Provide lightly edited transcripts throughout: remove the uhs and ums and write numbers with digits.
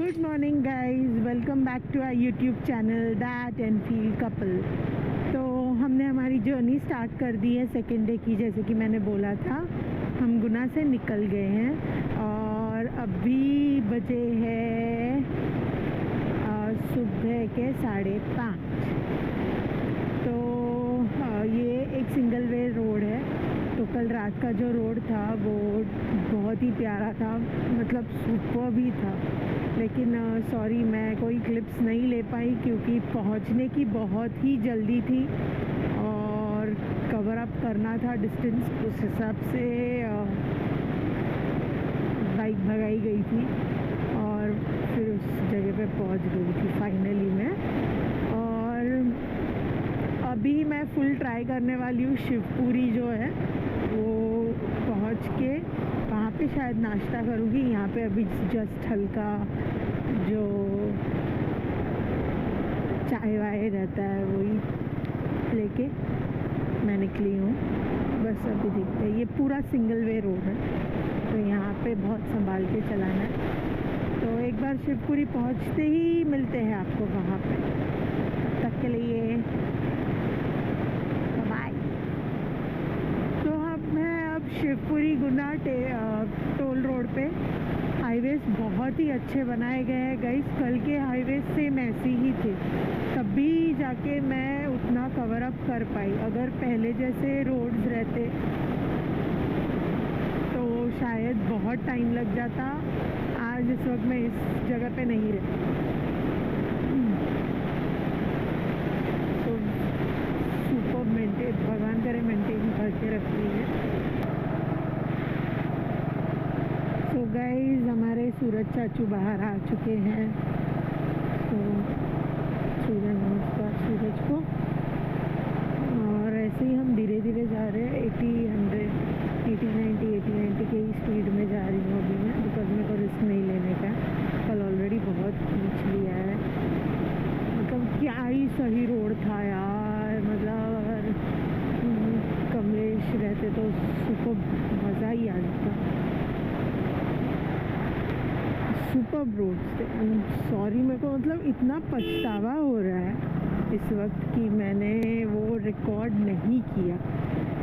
Good morning guys, welcome back to our YouTube channel that and feel couple. तो हमने हमारी journey start कर दी है सेकेंड डे की। जैसे कि मैंने बोला था, हम गुना से निकल गए हैं और अभी बजे है सुबह के 5:30। तो ये एक सिंगल वे रोड है। तो कल रात का जो रोड था वो बहुत ही प्यारा था, मतलब सुपर भी था। लेकिन सॉरी, मैं कोई क्लिप्स नहीं ले पाई क्योंकि पहुंचने की बहुत ही जल्दी थी और कवर अप करना था डिस्टेंस। उस हिसाब से बाइक भगाई गई थी और फिर उस जगह पे पहुंच गई थी फाइनली मैं। और अभी मैं फुल ट्राई करने वाली हूँ शिवपुरी जो है वो पहुँच के वहाँ पे शायद नाश्ता करूँगी। यहाँ पे अभी जस्ट हल्का जो चाय वाय रहता है वही लेके मैं निकली हूँ। बस अभी देखते हैं, ये पूरा सिंगल वे रोड है तो यहाँ पे बहुत संभाल के चलाना है। तो एक बार शिवपुरी पहुँचते ही मिलते हैं आपको वहाँ पे। तब तक के लिए बाय। तो अब शिवपुरी गुना टोल रोड पे हाईवेज बहुत ही अच्छे बनाए गए हैं गाइस। कल के हाईवेज सेम ऐसे ही थे, तभी जाके मैं उतना कवर अप कर पाई। अगर पहले जैसे रोड्स रहते तो शायद बहुत टाइम लग जाता। आज इस वक्त मैं इस जगह पे नहीं रहती। तो सुपर मेंटेन, भगवान करे मेंटेन करके रख रही है। तो गाइस, हमारे सूरज चाचू बाहर आ चुके हैं। तो सूर्य नमस्कार सूरज को। और ऐसे ही हम धीरे धीरे जा रहे हैं। 80 90 के ही स्पीड में जा रही हूँ अभी मैं, बिकॉज मेरे को रिस्क नहीं लेने का। कल ऑलरेडी बहुत खींच लिया है। मतलब क्या ही सही रोड था यार। मतलब अगर कमलेश रहते तो उसको मज़ा ही आ जाता। सुपर रोड्स थे। सॉरी, मेरे को मतलब इतना पछतावा हो रहा है इस वक्त कि मैंने वो रिकॉर्ड नहीं किया,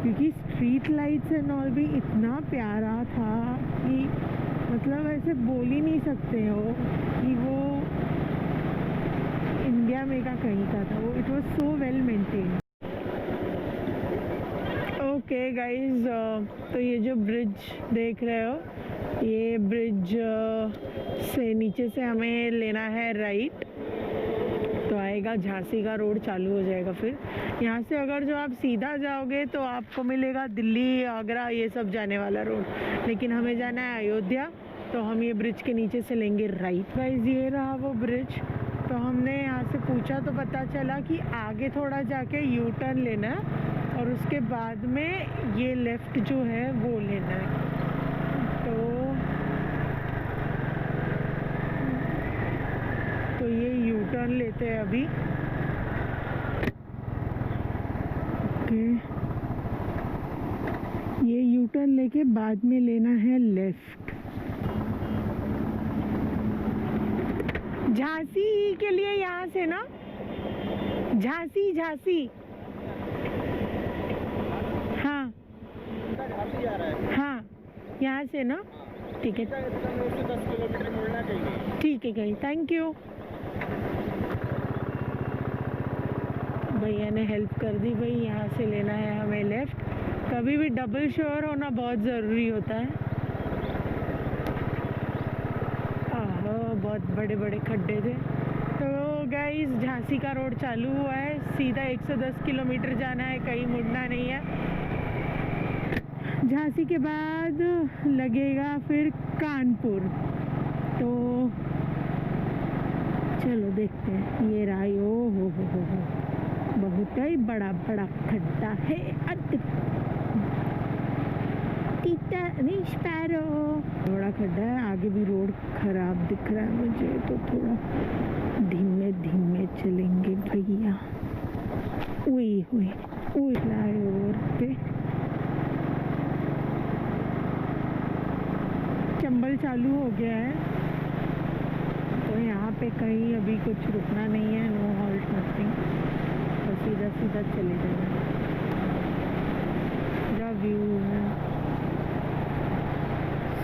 क्योंकि स्ट्रीट लाइट्स एंड ऑल भी इतना प्यारा था कि मतलब ऐसे बोल ही नहीं सकते हो कि वो इंडिया में का कहीं का था वो। It was so well maintained. Okay guys, तो ये जो ब्रिज देख रहे हो, ये ब्रिज से नीचे से हमें लेना है राइट, तो आएगा झांसी का रोड चालू हो जाएगा। फिर यहाँ से अगर जो आप सीधा जाओगे तो आपको मिलेगा दिल्ली आगरा ये सब जाने वाला रोड, लेकिन हमें जाना है अयोध्या। तो हम ये ब्रिज के नीचे से लेंगे राइट। गाइस, ये रहा वो ब्रिज। तो हमने यहाँ से पूछा तो पता चला कि आगे थोड़ा जाके यू टर्न लेना है और उसके बाद में ये लेफ़्ट जो है वो लेना है। तो ये यू टर्न लेते हैं अभी। ओके, ये यू टर्न लेके बाद में लेना है लेफ्ट। झांसी के लिए यहाँ से ना, झांसी हाँ हाँ, यहाँ से ना। ठीक है, 10 किलोमीटर मुड़ना चाहिए। ठीक है गई, थैंक यू। भैया ने हेल्प कर दी भाई। यहाँ से लेना है हमें लेफ़्ट। कभी भी डबल श्योर होना बहुत ज़रूरी होता है। बहुत बड़े बड़े खड्डे थे। तो गाइस, झांसी का रोड चालू हुआ है। सीधा 110 किलोमीटर जाना है, कहीं मुड़ना नहीं है। झांसी के बाद लगेगा फिर कानपुर। तो चलो देखते हैं। ये रहा। हो बहुत ही बड़ा खड्डा है। स्पैरो बड़ा खड्डा है। आगे भी रोड खराब दिख रहा है मुझे, तो थोड़ा धीमे धीमे चलेंगे भैया। फ्लाईओवर पे चंबल चालू हो गया है। तो यहाँ पे कहीं अभी कुछ रुकना नहीं है, नो हॉल्ट नथिंग, तो सीधा सीधा चले जाना। क्या व्यू है,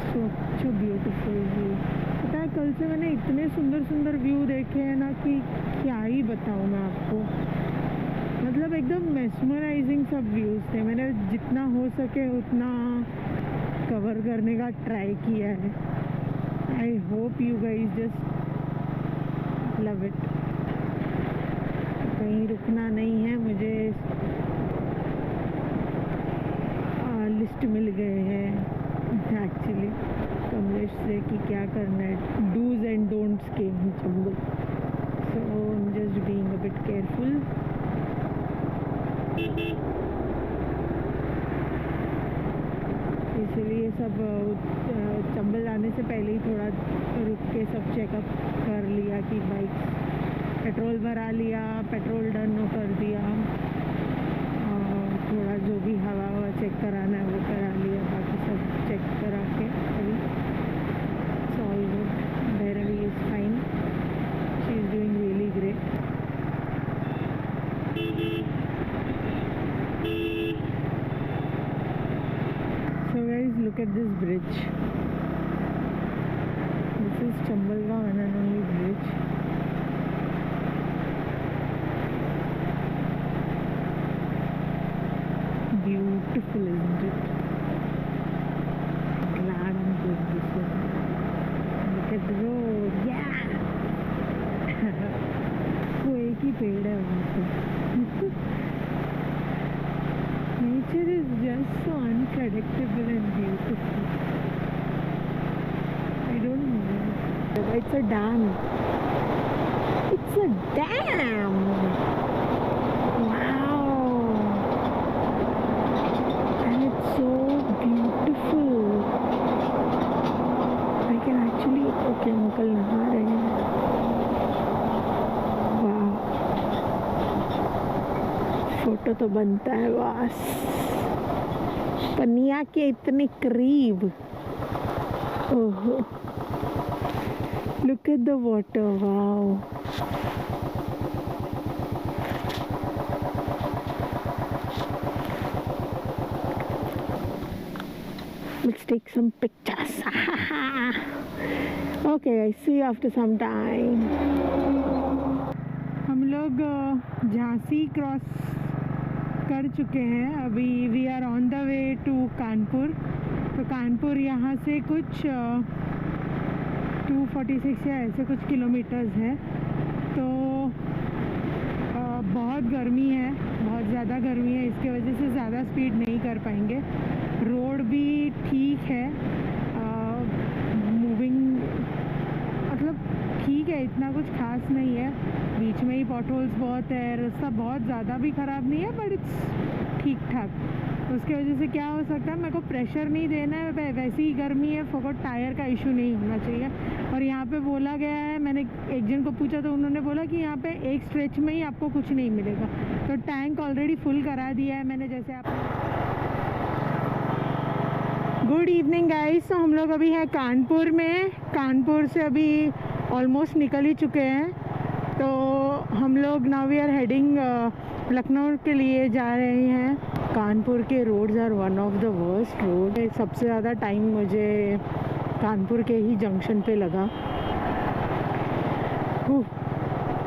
सच ब्यूटीफुल व्यू। पता है कल से मैंने इतने सुंदर सुंदर व्यू देखे हैं ना कि क्या ही बताऊँ मैं आपको। मतलब एकदम मेस्मराइजिंग सब व्यूज़ थे। मैंने जितना हो सके उतना कवर करने का ट्राई किया है। I hope you guys just love it. कहीं रुकना नहीं है, मुझे लिस्ट मिल गए हैं एक्चुअली कमलेश से कि क्या करना है, डूज एंड डोंट्स के जम्बो। So I am just being a bit careful. इसलिए सब चंबल आने से पहले ही थोड़ा रुक के सब चेकअप कर लिया कि बाइक पेट्रोल भरा लिया, पेट्रोल डन कर दिया, और थोड़ा जो भी हवा चेक कराना है वो करा लिया, बाकी सब चेक करा के अभी all good. Bhairavi is fine, she is doing really great. So guys, look at this bridge. This is Chambal one and only bridge. Beautiful, isn't it? Glad I'm doing this one. Look at the road. Yeah. वो एक ही पेड़ है वहाँ पे। Nature is just so unpredictable and beautiful. I don't know. It's a dam. It's a dam. Wow. And it's so beautiful. I can actually, okay, uncle नहा रहे हैं। वाह, फोटो तो बनता है बस। पनिया के इतने करीब। ओहो, look at the water, wow. Let's take some pictures. Okay, I see you after some time. हम लोग झांसी क्रॉस कर चुके हैं। अभी we are on the way to Kanpur. तो कानपुर यहाँ से कुछ 246 या ऐसे कुछ किलोमीटर्स है। तो बहुत गर्मी है, बहुत ज़्यादा गर्मी है, इसके वजह से ज़्यादा स्पीड नहीं कर पाएंगे। रोड भी ठीक है, मूविंग मतलब ठीक है, इतना कुछ खास नहीं है। बीच में ही पॉटहोल्स बहुत है, रास्ता बहुत ज़्यादा भी ख़राब नहीं है, बट इट्स ठीक ठाक। उसके वजह से क्या हो सकता है, मेरे को प्रेशर नहीं देना है, वैसी ही गर्मी है, फोकट टायर का इशू नहीं होना चाहिए। और यहाँ पे बोला गया है, मैंने एक जन को पूछा तो उन्होंने बोला कि यहाँ पे एक स्ट्रेच में ही आपको कुछ नहीं मिलेगा। तो टैंक ऑलरेडी फुल करा दिया है मैंने, जैसे आप। Good evening guys. तो हम लोग अभी हैं कानपुर में। कानपुर से अभी ऑलमोस्ट निकल ही चुके हैं। तो हम लोग now we are heading Lucknow के लिए जा रहे हैं। कानपुर के roads are one of the worst road. सबसे ज़्यादा टाइम मुझे कानपुर के ही जंक्शन पे लगा,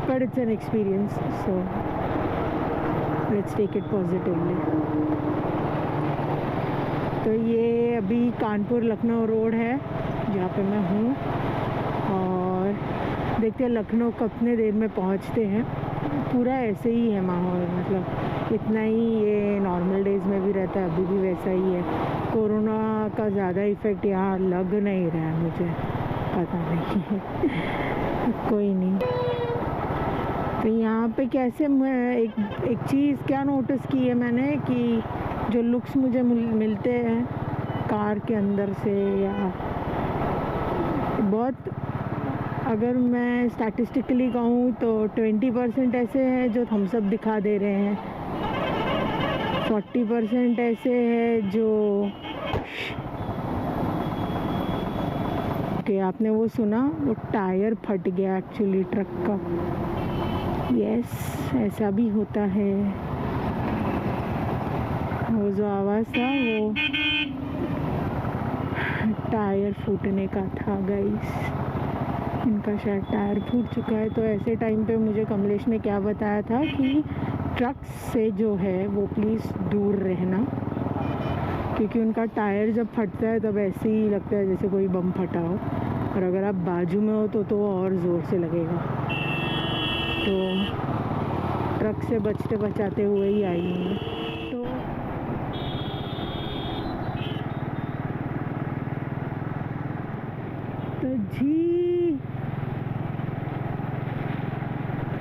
but it's an experience, so let's take it positively. तो ये अभी कानपुर लखनऊ रोड है जहाँ पे मैं हूँ, और देखते हैं लखनऊ कितने देर में पहुँचते हैं। पूरा ऐसे ही है माहौल, मतलब इतना ही ये नॉर्मल डेज़ में भी रहता है, अभी भी वैसा ही है। कोरोना का ज़्यादा इफ़ेक्ट यहाँ लग नहीं रहा है, मुझे पता नहीं। कोई नहीं। तो यहाँ पे कैसे एक चीज़ क्या नोटिस की है मैंने कि जो लुक्स मुझे मिलते हैं कार के अंदर से, या बहुत, अगर मैं स्टैटिस्टिकली कहूँ तो 20% ऐसे हैं जो थम्स अप दिखा दे रहे हैं, 40% ऐसे है जो कि आपने वो सुना, वो टायर फट गया एक्चुअली ट्रक का। यस, ऐसा भी होता है। वो जो आवाज़ था वो टायर फूटने का था गाइस। इनका शायद टायर फूट चुका है। तो ऐसे टाइम पे मुझे कमलेश ने क्या बताया था कि ट्रक से जो है वो प्लीज़ दूर रहना, क्योंकि उनका टायर जब फटता है तब ऐसे ही लगता है जैसे कोई बम फटा हो, और अगर आप बाजू में हो तो वो और ज़ोर से लगेगा। तो ट्रक से बचते बचाते हुए ही आई हूँ मैं। तो जी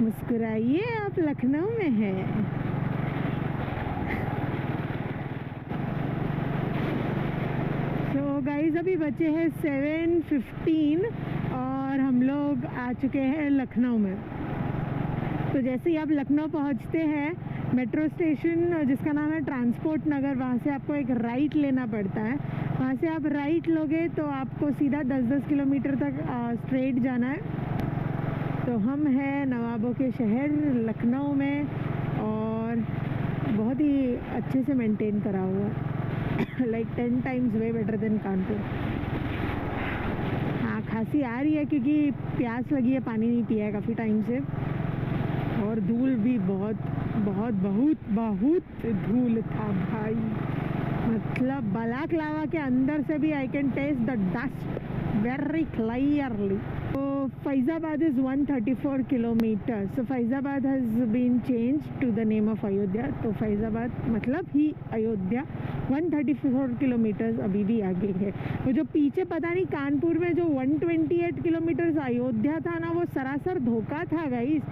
मुस्कुराइए, आप लखनऊ में हैं। तो गाइस अभी बचे हैं 7:15 और हम लोग आ चुके हैं लखनऊ में। तो जैसे ही आप लखनऊ पहुंचते हैं, मेट्रो स्टेशन जिसका नाम है ट्रांसपोर्ट नगर, वहाँ से आपको एक राइट लेना पड़ता है। वहाँ से आप राइट लोगे तो आपको सीधा 10-10 किलोमीटर तक स्ट्रेट जाना है। तो हम हैं नवाबों के शहर लखनऊ में, और बहुत ही अच्छे से मेंटेन करा हुआ, like 10 times way better than Kanpur. हाँ, खांसी आ रही है क्योंकि प्यास लगी है, पानी नहीं पिया है काफ़ी टाइम से, और धूल भी बहुत बहुत बहुत बहुत धूल था भाई। मतलब बलाक्लावा के अंदर से भी I can taste the dust very clearly. तो Faizabad is 134 kilometre. So Faizabad has been change to the name of Ayodhya. तो फैज़ाबाद मतलब ही अयोध्या। 134 किलोमीटर्स अभी भी आगे है। वो जो पीछे पता नहीं कानपुर में जो 128 किलोमीटर्स अयोध्या था ना, वो सरासर धोखा था guys.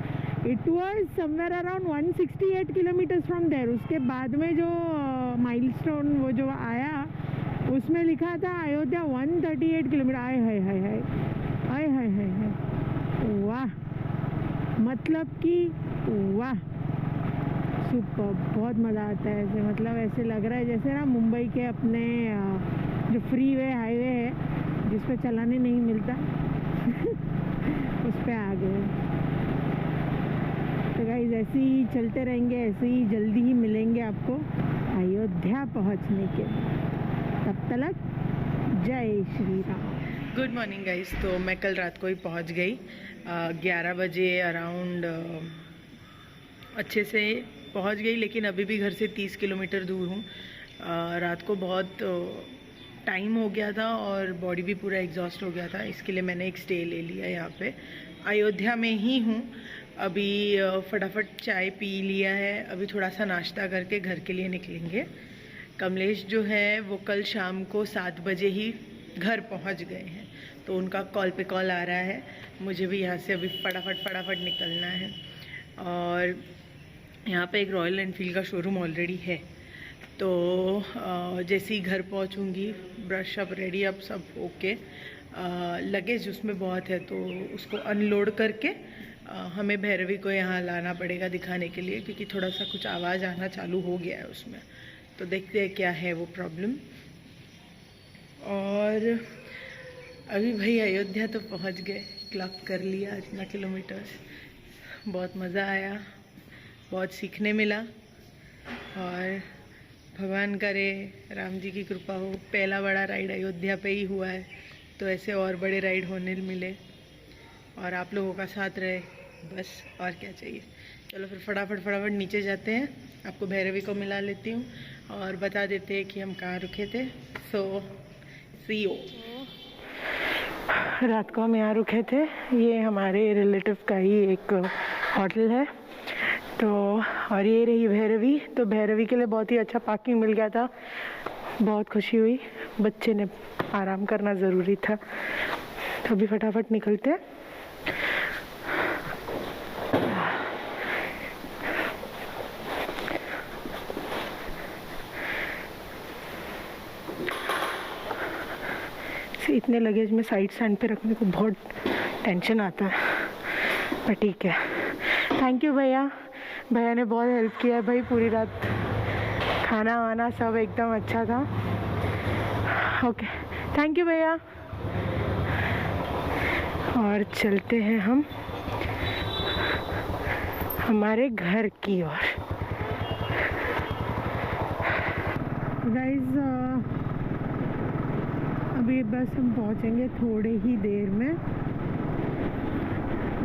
It was somewhere around 168 kilometres from there. उसके बाद में जो माइलस्टोन वो जो आया उसमें लिखा था अयोध्या 138 किलोमीटर। आए हाय हाय हाय आए हाय हाय हाय, वाह, मतलब कि वाह, सुपर, बहुत मज़ा आता है ऐसे। मतलब ऐसे लग रहा है जैसे ना मुंबई के अपने जो फ्री वे हाईवे है जिस पे चलाने नहीं मिलता उस पे आ गए। तो गाइस ऐसे ही चलते रहेंगे, ऐसे ही जल्दी ही मिलेंगे आपको अयोध्या पहुंचने के। तब तक जय Shri Ram. Good morning guys. तो मैं कल रात को ही पहुंच गई 11 बजे अराउंड, अच्छे से पहुंच गई, लेकिन अभी भी घर से 30 किलोमीटर दूर हूँ। रात को बहुत टाइम हो गया था और बॉडी भी पूरा एग्जॉस्ट हो गया था, इसके लिए मैंने एक स्टे ले लिया यहाँ पे। अयोध्या में ही हूँ अभी। फटाफट चाय पी लिया है, अभी थोड़ा सा नाश्ता करके घर के लिए निकलेंगे। कमलेश जो है वो कल शाम को 7 बजे ही घर पहुंच गए हैं, तो उनका कॉल पे कॉल आ रहा है। मुझे भी यहाँ से अभी फटाफट निकलना है। और यहाँ पे एक रॉयल एनफील्ड का शोरूम ऑलरेडी है, तो जैसे ही घर पहुँचूँगी, ब्रश अप रेडी अप सब ओके, लगेज उसमें बहुत है तो उसको अनलोड करके हमें भैरवी को यहाँ लाना पड़ेगा दिखाने के लिए, क्योंकि थोड़ा सा कुछ आवाज़ आना चालू हो गया है उसमें। तो देखते हैं क्या है वो प्रॉब्लम। और अभी भाई अयोध्या तो पहुँच गए, क्लॉक कर लिया इतना किलोमीटर्स। बहुत मज़ा आया, बहुत सीखने मिला, और भगवान करे राम जी की कृपा हो। पहला बड़ा राइड अयोध्या पे ही हुआ है, तो ऐसे और बड़े राइड होने मिले और आप लोगों का साथ रहे, बस और क्या चाहिए। चलो फिर फटाफट नीचे जाते हैं, आपको भैरवी को मिला लेती हूँ और बता देते हैं कि हम कहाँ रुके थे। सो सी यू। रात को हम यहाँ रुके थे, ये हमारे रिलेटिव का ही एक होटल है। तो और ये रही भैरवी। तो भैरवी के लिए बहुत ही अच्छा पार्किंग मिल गया था, बहुत खुशी हुई। बच्चे ने आराम करना ज़रूरी था, तो अभी फटाफट निकलते हैं। इतने लगेज में साइड स्टैंड पे रखने को बहुत टेंशन आता है, पर ठीक है। थैंक यू भैया, भैया ने बहुत हेल्प किया है भाई पूरी रात। खाना वाना सब एकदम अच्छा था। ओके, थैंक यू भैया। और चलते हैं हम हमारे घर की ओर। गाइस अभी बस हम पहुंचेंगे थोड़े ही देर में।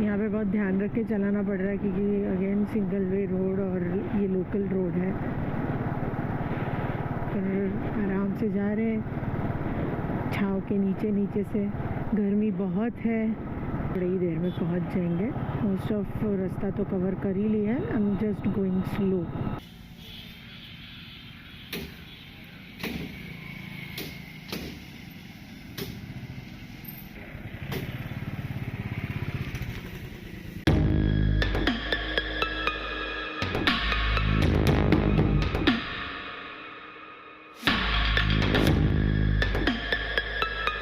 यहाँ पे बहुत ध्यान रख के चलाना पड़ रहा है क्योंकि अगेन सिंगल वे रोड और ये लोकल रोड है। पर आराम से जा रहे हैं छाँव के नीचे से। गर्मी बहुत है। थोड़ी ही देर में पहुंच जाएंगे। मोस्ट ऑफ रास्ता तो कवर कर ही लिया है। आई एम जस्ट गोइंग स्लो।